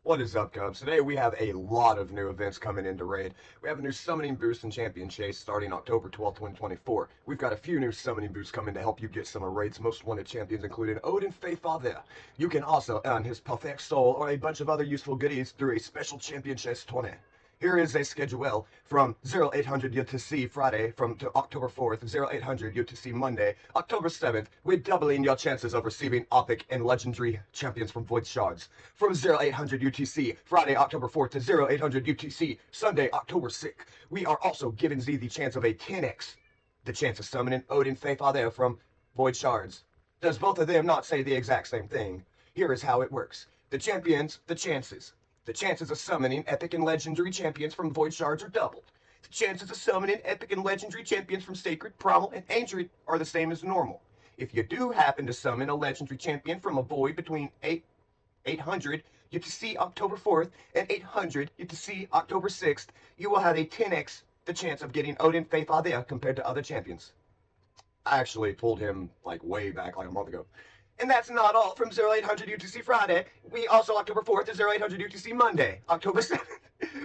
What is up, Cubs? Today we have a lot of new events coming into Raid. We have a new Summoning Boost and Champion Chase starting October 12th, 2024. We've got a few new Summoning Boosts coming to help you get some of Raid's most wanted champions, including Odin Faithfather. You can also earn his Perfect Soul or a bunch of other useful goodies through a special Champion Chase 20. Here is a schedule from 0800 UTC Friday to October 4th, 0800 UTC Monday, October 7th, with doubling your chances of receiving epic and legendary champions from Void Shards. From 0800 UTC Friday, October 4th to 0800 UTC Sunday, October 6th, we are also giving Z the chance of a 10x, the chance of summoning Odin Faithfather from Void Shards. Does both of them not say the exact same thing? Here is how it works. The champions, the chances. The chances of summoning epic and legendary champions from Void Shards are doubled. The chances of summoning epic and legendary champions from Sacred, Primal, and Ancient are the same as normal. If you do happen to summon a legendary champion from a Void between 800 UTC October 4th and 800 UTC October 6th, you will have a 10x the chance of getting Odin Faithfather compared to other champions. I actually pulled him like way back, like a month ago. And that's not all from 0800 UTC Friday. We also, October 4th to 0800 UTC Monday, October 7th.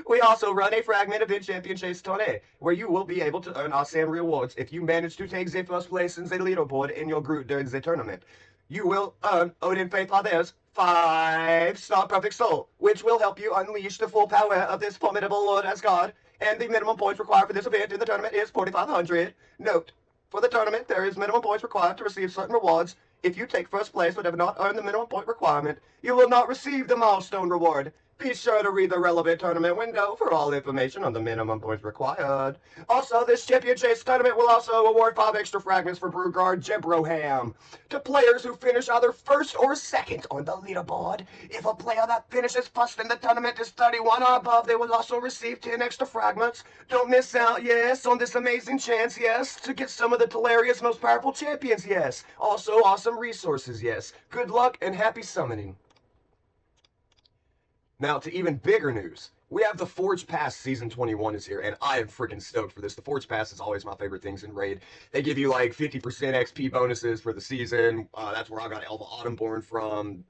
We also run a Fragment Event Champion Chase Tourney, where you will be able to earn awesome rewards if you manage to take the first place in the leaderboard in your group during the tournament. You will earn Odin Faithfather's 5-star Perfect Soul, which will help you unleash the full power of this formidable Lord Asgard. And the minimum points required for this event in the tournament is 4,500. Note, for the tournament, there is minimum points required to receive certain rewards. If you take first place but have not earned the minimum point requirement, you will not receive the milestone reward. Be sure to read the relevant tournament window for all information on the minimum points required. Also, this Champion Chase tournament will also award 5 extra fragments for Brugard Jebroham to players who finish either first or second on the leaderboard. If a player that finishes first in the tournament is 31 or above, they will also receive 10 extra fragments. Don't miss out, yes, on this amazing chance, yes, to get some of the Teleria's most powerful champions, yes. Also, awesome resources, yes. Good luck and happy summoning. Now, to even bigger news, we have the Forge Pass Season 21 is here, and I am freaking stoked for this. The Forge Pass is always my favorite things in Raid. They give you like 50% XP bonuses for the season. That's where I got Elva Autumnborn from.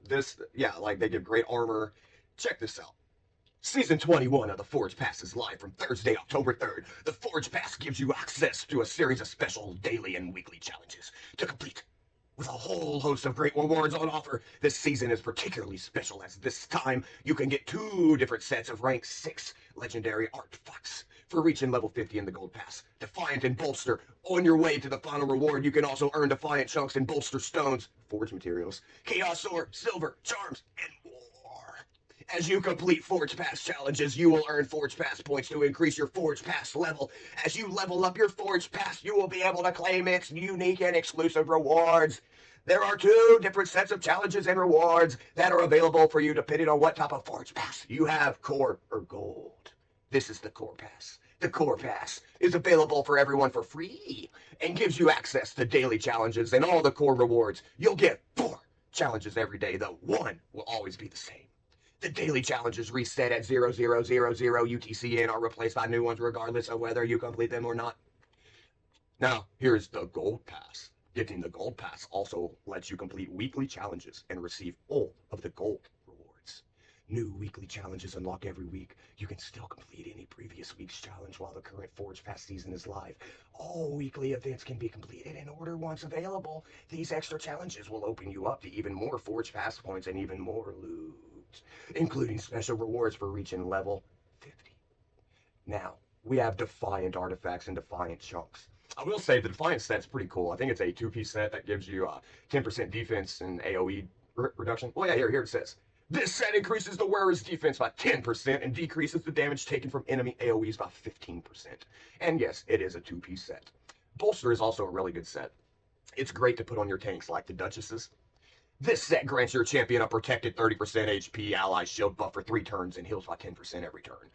Like they give great armor. Check this out. Season 21 of the Forge Pass is live from Thursday, October 3rd. The Forge Pass gives you access to a series of special daily and weekly challenges to complete. With a whole host of great rewards on offer, this season is particularly special as this time you can get 2 different sets of rank 6 legendary artifacts for reaching level 50 in the Gold Pass. Defiant and Bolster. On your way to the final reward, you can also earn Defiant Chunks and Bolster Stones, Forge materials, Chaos Ore, Silver, Charms, and more. As you complete Forge Pass challenges, you will earn Forge Pass points to increase your Forge Pass level. As you level up your Forge Pass, you will be able to claim its unique and exclusive rewards. There are 2 different sets of challenges and rewards that are available for you depending on what type of Forge Pass you have, Core or Gold. This is the Core Pass. The Core Pass is available for everyone for free and gives you access to daily challenges and all the core rewards. You'll get 4 challenges every day, though 1 will always be the same. The daily challenges reset at 0000 UTC and are replaced by new ones regardless of whether you complete them or not. Now, here's the Gold Pass. Getting the Gold Pass also lets you complete weekly challenges and receive all of the gold rewards. New weekly challenges unlock every week. You can still complete any previous week's challenge while the current Forge Pass season is live. All weekly events can be completed in order once available. These extra challenges will open you up to even more Forge Pass points and even more loot, including special rewards for reaching level 50. Now, we have Defiant artifacts and Defiant chunks. I will say the Defiant set's pretty cool. I think it's a 2-piece set that gives you 10% defense and AoE reduction. Oh yeah, here it says. This set increases the wearer's defense by 10% and decreases the damage taken from enemy AoEs by 15%. And yes, it is a 2-piece set. Bolster is also a really good set. It's great to put on your tanks like the Duchesses. This set grants your champion a protected 30% HP ally shield buff for 3 turns and heals by 10% every turn.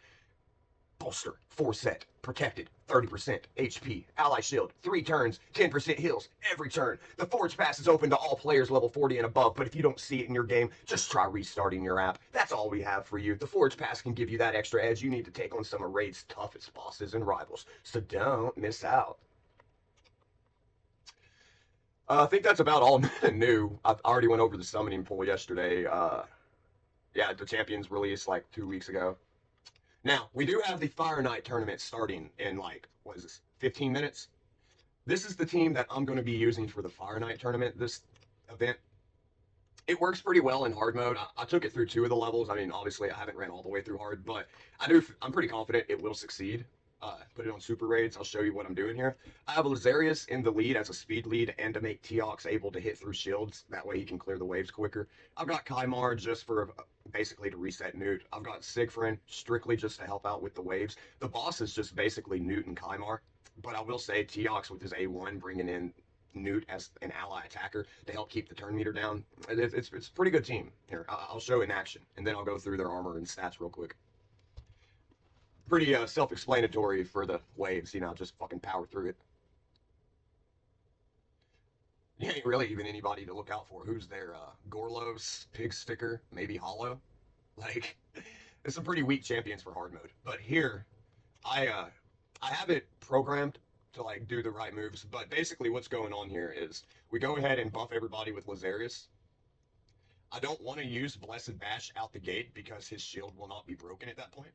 Bolster, 4 set, protected, 30% HP, ally shield, 3 turns, 10% heals every turn. The Forge Pass is open to all players level 40 and above, but if you don't see it in your game, just try restarting your app. That's all we have for you. The Forge Pass can give you that extra edge you need to take on some of Raid's toughest bosses and rivals, so don't miss out. I think that's about all new. I already went over the summoning pool yesterday. Yeah, the champions released like 2 weeks ago. Now, we do have the Fire Night tournament starting in like, what is this, 15 minutes? This is the team that I'm going to be using for the Fire Night tournament, this event. It works pretty well in hard mode. I took it through 2 of the levels. I mean, obviously, I haven't ran all the way through hard, but I'm pretty confident it will succeed. Put it on super raids. I'll show you what I'm doing here. I have Lazarius in the lead as a speed lead and to make Teox able to hit through shields. That way he can clear the waves quicker. I've got Kymar just for basically to reset Newt. I've got Sigfrin strictly just to help out with the waves. The boss is just basically Newt and Kymar. But I will say Teox with his A1 bringing in Newt as an ally attacker to help keep the turn meter down. It's a pretty good team. Here, I'll show it in action, and then I'll go through their armor and stats real quick. Pretty self-explanatory for the waves, just fucking power through it. You ain't really even anybody to look out for. Who's there? Gorlos, Pig Sticker, maybe Hollow. Like, there's some pretty weak champions for hard mode. But here, I have it programmed to like do the right moves. But basically, what's going on here is we go ahead and buff everybody with Lazarius. I don't want to use Blessed Bash out the gate because his shield will not be broken at that point.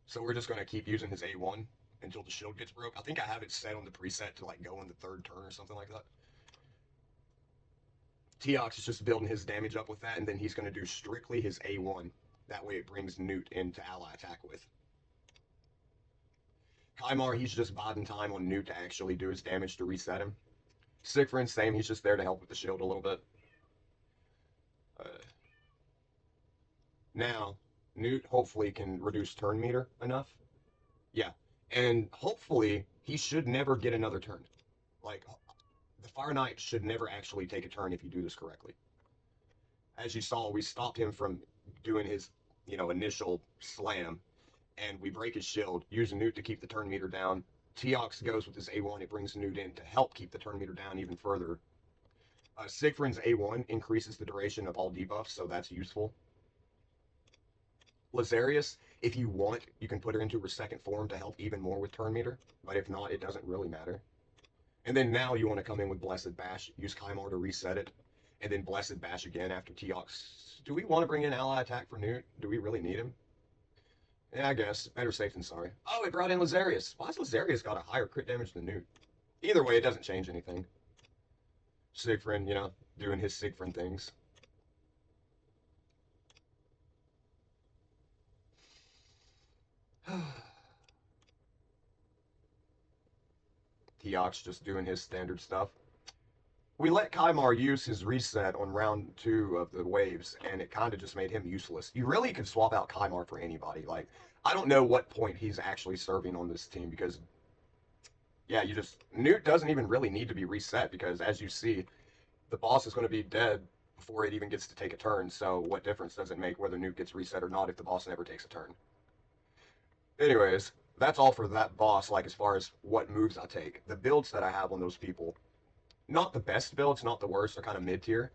So we're just going to keep using his A1 until the shield gets broke. I think I have it set on the preset to like go in the third turn or something like that. Teox is just building his damage up with that, and then he's going to do strictly his A1. That way it brings Newt into ally attack with. Kymar, he's just biding time on Newt to actually do his damage to reset him. Sigfrin, same, he's just there to help with the shield a little bit. Now, Newt hopefully can reduce turn meter enough. Yeah, and hopefully he should never get another turn. Like, the Fire Knight should never actually take a turn if you do this correctly. As you saw, we stopped him from doing his, initial slam, and we break his shield, using Newt to keep the turn meter down. Teox goes with his A1, it brings Newt in to help keep the turn meter down even further. Sigfrin's A1 increases the duration of all debuffs, so that's useful. Lazarius, if you want, you can put her into her second form to help even more with turn meter, but if not, it doesn't really matter. And then now you want to come in with Blessed Bash, use Kymar to reset it, and then Blessed Bash again after Teox. Do we want to bring in ally attack for Newt? Do we really need him? Yeah, I guess. Better safe than sorry. Oh, it brought in Lazarius. Why has Lazarius got a higher crit damage than Newt? Either way, it doesn't change anything. Sigfrin, doing his Sigfrin things. Teox just doing his standard stuff. We let Kymar use his reset on round 2 of the waves, and it kind of just made him useless. You really could swap out Kymar for anybody. Like, I don't know what point he's actually serving on this team because, yeah, Newt doesn't even really need to be reset because, as you see, the boss is going to be dead before it even gets to take a turn. So, what difference does it make whether Newt gets reset or not if the boss never takes a turn? Anyways, that's all for that boss, like as far as what moves I take. The builds that I have on those people, not the best builds, not the worst, they're kind of mid-tier.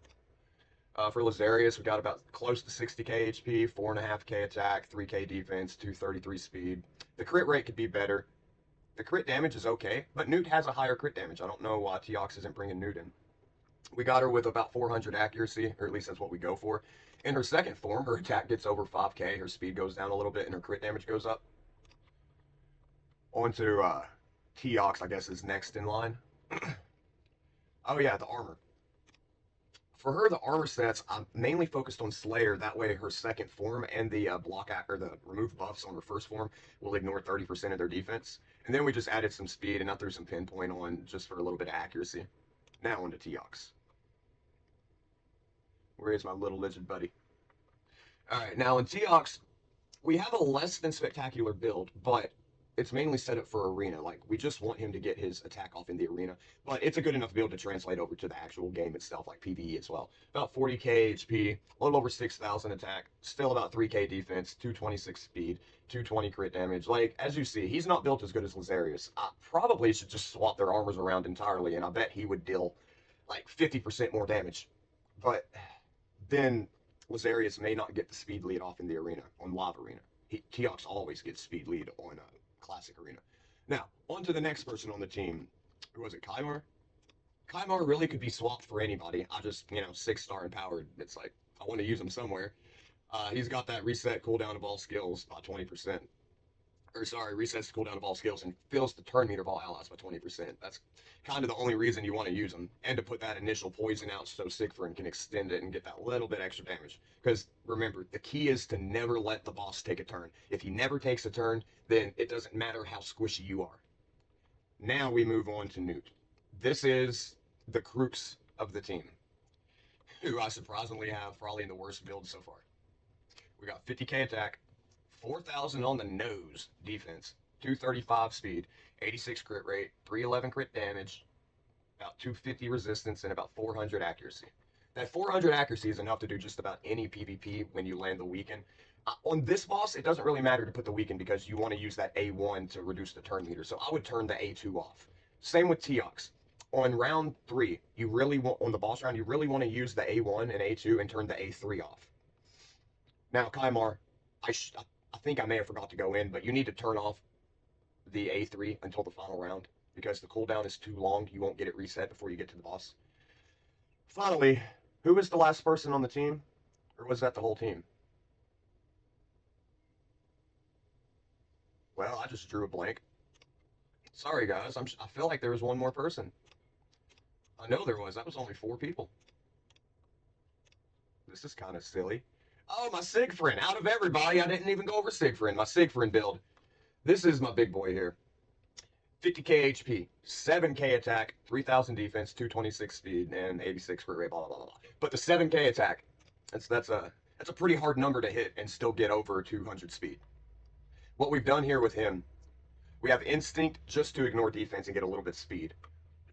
For Lazarius, we got about close to 60k HP, 4.5k attack, 3k defense, 233 speed. The crit rate could be better. The crit damage is okay, but Newt has a higher crit damage. I don't know why Teox isn't bringing Newt in. We got her with about 400 accuracy, or at least that's what we go for. In her second form, her attack gets over 5k, her speed goes down a little bit, and her crit damage goes up. On to Teox, I guess, is next in line. Oh yeah, the armor. For her, the armor sets, I'm mainly focused on Slayer. That way, her second form and the or the remove buffs on her first form will ignore 30% of their defense. And then we just added some speed and I threw some pinpoint on just for a little bit of accuracy. Now on to Teox. Where is my little lizard buddy? All right, now in Teox, we have a less than spectacular build, but it's mainly set up for arena. Like, we just want him to get his attack off in the arena, but it's a good enough build to translate over to the actual game itself, like PvE as well. About 40k HP, a little over 6,000 attack, still about 3k defense, 226 speed, 220 crit damage. Like, as you see, he's not built as good as Lazarius. I probably should just swap their armors around entirely, and I bet he would deal like 50% more damage. But then Lazarius may not get the speed lead off in the arena, on Live Arena. Teox always gets speed lead on Classic Arena. Now, on to the next person on the team. Who was it, Kymar? Kymar really could be swapped for anybody. I just, 6-star empowered. It's like, I want to use him somewhere. He's got that reset cooldown of all skills by 20%. Or sorry, resets the cooldown of all skills and fills the turn meter of all allies by 20%. That's kind of the only reason you want to use them. And to put that initial poison out so Siegfried can extend it and get that little bit extra damage. Because remember, the key is to never let the boss take a turn. If he never takes a turn, then it doesn't matter how squishy you are. Now we move on to Newt. This is the crux of the team, who I surprisingly have probably in the worst build so far. We got 50k attack, 4,000 on the nose defense, 235 speed, 86 crit rate, 311 crit damage, about 250 resistance, and about 400 accuracy. That 400 accuracy is enough to do just about any PvP when you land the weaken. On this boss, it doesn't really matter to put the weaken because you want to use that A1 to reduce the turn meter. So I would turn the A2 off. Same with Teox. On round 3, you really want, on the boss round, you really want to use the A1 and A2 and turn the A3 off. Now, Kymar, I think I may have forgot to go in, but you need to turn off the A3 until the final round because the cooldown is too long. You won't get it reset before you get to the boss. Finally, who was the last person on the team? Or was that the whole team? Well, I just drew a blank. Sorry, guys. I feel like there was one more person. I know there was. That was only 4 people. This is kind of silly. Oh, my Siegfried. Out of everybody, I didn't even go over Siegfried. My Siegfried build. This is my big boy here. 50k HP, 7k attack, 3,000 defense, 226 speed, and 86 crit rate, blah, blah, blah, blah. But the 7k attack, that's a pretty hard number to hit and still get over 200 speed. What we've done here with him, we have Instinct just to ignore defense and get a little bit of speed.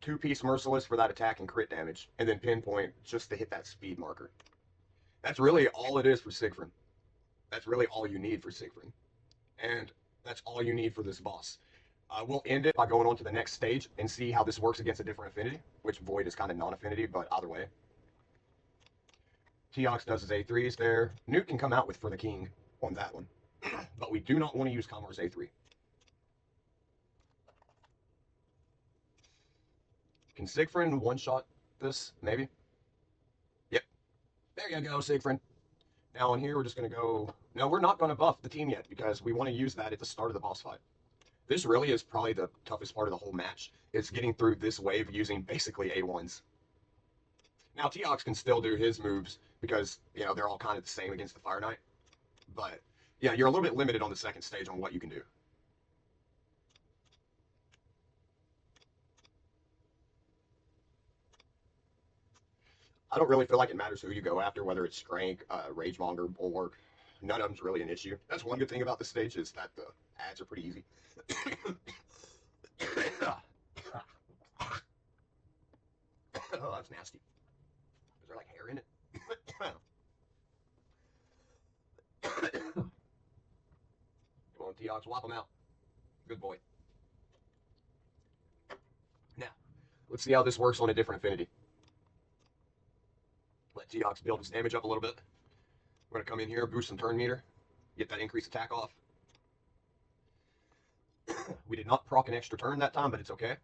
2-piece Merciless for that attack and crit damage, and then Pinpoint just to hit that speed marker. That's really all it is for Siegfried. That's really all you need for Siegfried. And that's all you need for this boss. We'll end it by going on to the next stage and see how this works against a different affinity, which Void is kind of non-affinity, but either way. Teox does his A3s there. Newt can come out with For the King on that one. But we do not want to use Kymar's A3. Can Siegfried one-shot this? Maybe? Yep. There you go, Siegfried. Now on here, we're just going to go... No, we're not going to buff the team yet because we want to use that at the start of the boss fight. This really is probably the toughest part of the whole match. It's getting through this wave using basically A1s. Now, Teox can still do his moves because, you know, they're all kind of the same against the Fire Knight. But, yeah, you're a little bit limited on the second stage on what you can do. I don't really feel like it matters who you go after, whether it's Strength, Ragemonger, Bulwark. None of them's really an issue. That's one good thing about this stage is that the ads are pretty easy. Oh, that's nasty. Is there like hair in it? Come on, Teox, whop them out. Good boy. Now, let's see how this works on a different affinity. Let Teox build his damage up a little bit. We're going to come in here, boost some turn meter, get that increased attack off. We did not proc an extra turn that time, but it's okay.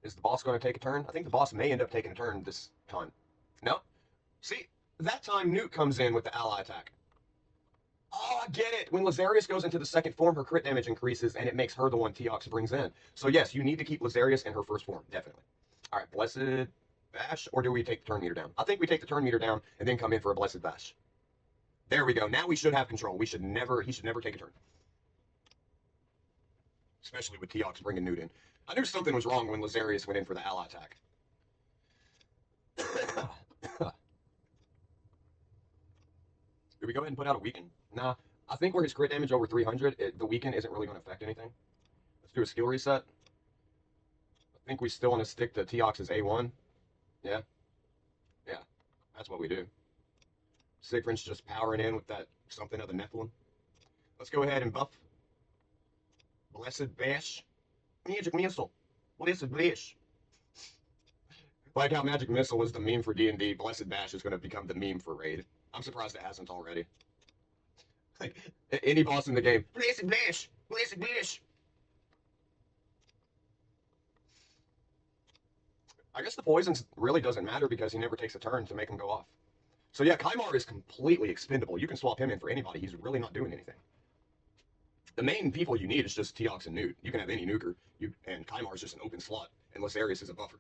Is the boss going to take a turn? I think the boss may end up taking a turn this time. No? See, that time Newt comes in with the ally attack. Oh, I get it. When Lazarius goes into the second form, her crit damage increases, and it makes her the one Teox brings in. So yes, you need to keep Lazarius in her first form, definitely. All right, Blessed Bash, or do we take the turn meter down? I think we take the turn meter down and then come in for a Blessed Bash. There we go. Now we should have control. He should never take a turn. Especially with Teox bringing Newt in. I knew something was wrong when Lazarius went in for the ally attack. Do we go ahead and put out a weaken? Nah, I think where his crit damage over 300, the weaken isn't really going to affect anything. Let's do a skill reset. I think we still want to stick to Teox's A1. Yeah. Yeah, that's what we do. Siegfried's just powering in with that something of the Nephilim. Let's go ahead and buff. Blessed Bash. Magic Missile. Blessed Bash. Like how Magic Missile was the meme for D&D, Blessed Bash is going to become the meme for Raid. I'm surprised it hasn't already. Like, any boss in the game. Blessed Bash! Blessed Bash! I guess the poisons really doesn't matter because he never takes a turn to make them go off. So yeah, Kymar is completely expendable. You can swap him in for anybody. He's really not doing anything. The main people you need is just Teox and Newt. You can have any nuker, and Kymar is just an open slot, and Lysarius is a buffer.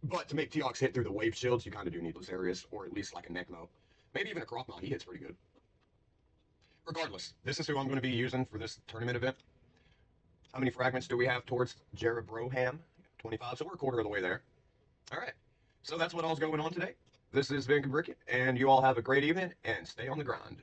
But to make Teox hit through the wave shields, you kind of do need Lysarius, or at least like a Necmo. Maybe even a Krokma. He hits pretty good. Regardless, this is who I'm going to be using for this tournament event. How many fragments do we have towards Jeroboam? 25, so we're a quarter of the way there. All right. So that's what all's going on today. This is Van Bricket, and you all have a great evening, and stay on the grind.